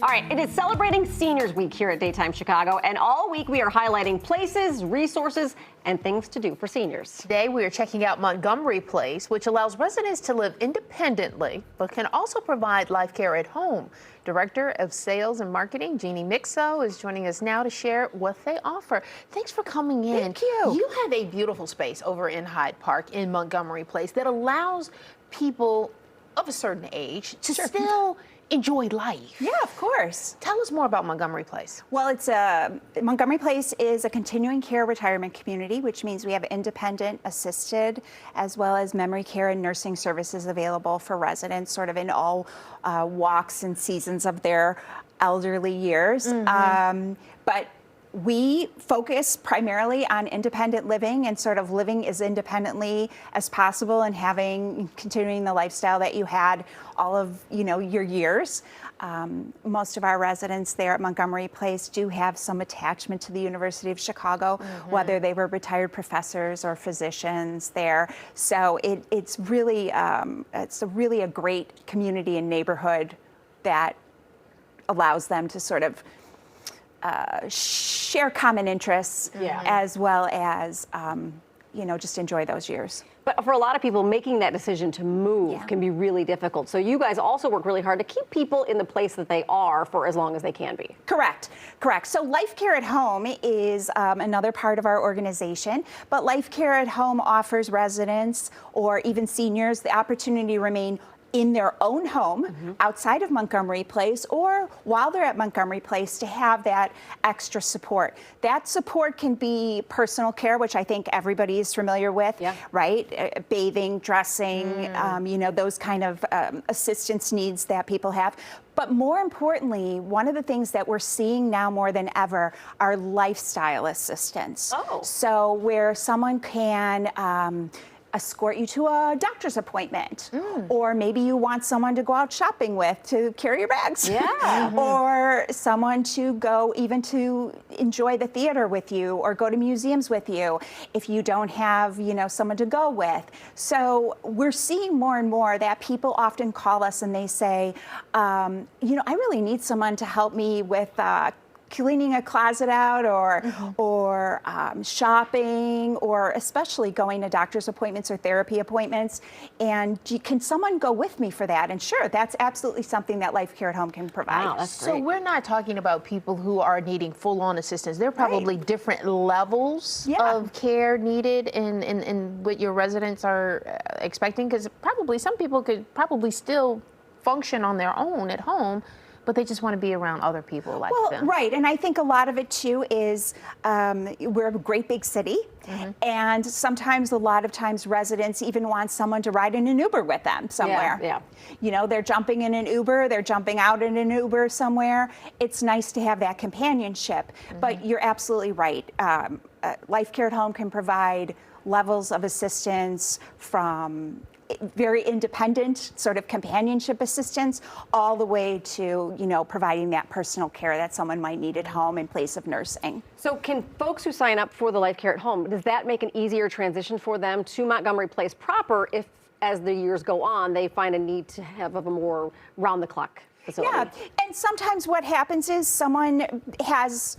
All right, it is Celebrating Seniors Week here at Daytime Chicago, and all week we are highlighting places, resources, and things to do for seniors. Today we are checking out Montgomery Place, which allows residents to live independently, but can also provide life care at home. Director of Sales and Marketing, Jeannie Mixo, is joining us now to share what they offer. Thanks for coming in. Thank you. You have a beautiful space over in Hyde Park in Montgomery Place that allows people of a certain age to still enjoy life. Yeah, of course. Tell us more about Montgomery Place. Well, Montgomery Place is a continuing care retirement community, which means we have independent, assisted, as well as memory care and nursing services available for residents, sort of in all walks and seasons of their elderly years. But we focus primarily on independent living and sort of living as independently as possible and continuing the lifestyle that you had all of your years. Most of our residents there at Montgomery Place do have some attachment to the University of Chicago, whether they were retired professors or physicians there. So it's really a great community and neighborhood that allows them to sort of share common interests as well as, just enjoy those years. But for a lot of people, making that decision to move can be really difficult. So you guys also work really hard to keep people in the place that they are for as long as they can be. Correct. So Life Care at Home is another part of our organization, but Life Care at Home offers residents or even seniors the opportunity to remain in their own home outside of Montgomery Place or while they're at Montgomery Place to have that extra support. That support can be personal care, which I think everybody is familiar with, right? Bathing, dressing, those kind of assistance needs that people have. But more importantly, one of the things that we're seeing now more than ever are lifestyle assistance. So where someone can escort you to a doctor's appointment, or maybe you want someone to go out shopping with to carry your bags, or someone to go even to enjoy the theater with you or go to museums with you if you don't have someone to go with. So we're seeing more and more that people often call us and they say, I really need someone to help me with cleaning a closet out or shopping, or especially going to doctor's appointments or therapy appointments. And can someone go with me for that? And sure, that's absolutely something that Life Care at Home can provide. Wow, that's great. So we're not talking about people who are needing full-on assistance. There are probably different levels of care needed in what your residents are expecting, because probably some people could probably still function on their own at home, but they just want to be around other people like them. Right, and I think a lot of it too is we're a great big city, and sometimes, a lot of times, residents even want someone to ride in an Uber with them somewhere. They're jumping in an Uber, they're jumping out in an Uber somewhere. It's nice to have that companionship, but you're absolutely right. Life Care at Home can provide levels of assistance from very independent sort of companionship assistance all the way to, providing that personal care that someone might need at home in place of nursing. So can folks who sign up for the Life Care at Home, does that make an easier transition for them to Montgomery Place proper if, as the years go on, they find a need to have a more round-the-clock facility? Yeah, and sometimes what happens is someone has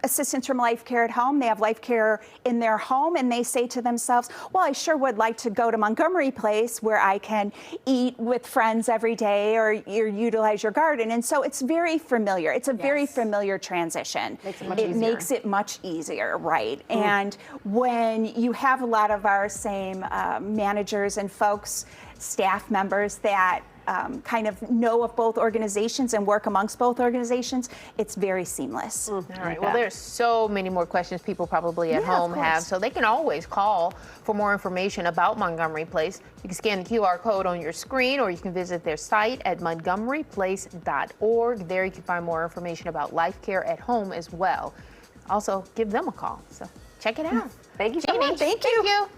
assistance from Life Care at Home. They have Life Care in their home, and they say to themselves, well, I sure would like to go to Montgomery Place where I can eat with friends every day or utilize your garden. And so it's very familiar. It's a very familiar transition. It makes it much easier, right? And when you have a lot of our same managers and folks, staff members that kind of know of both organizations and work amongst both organizations, it's very seamless. All right. Well, there's so many more questions people probably at home have, so they can always call for more information about Montgomery Place. You can scan the QR code on your screen, or you can visit their site at montgomeryplace.org. There you can find more information about Life Care at Home as well. Also, give them a call. So check it out. Thank you so much. Thank you.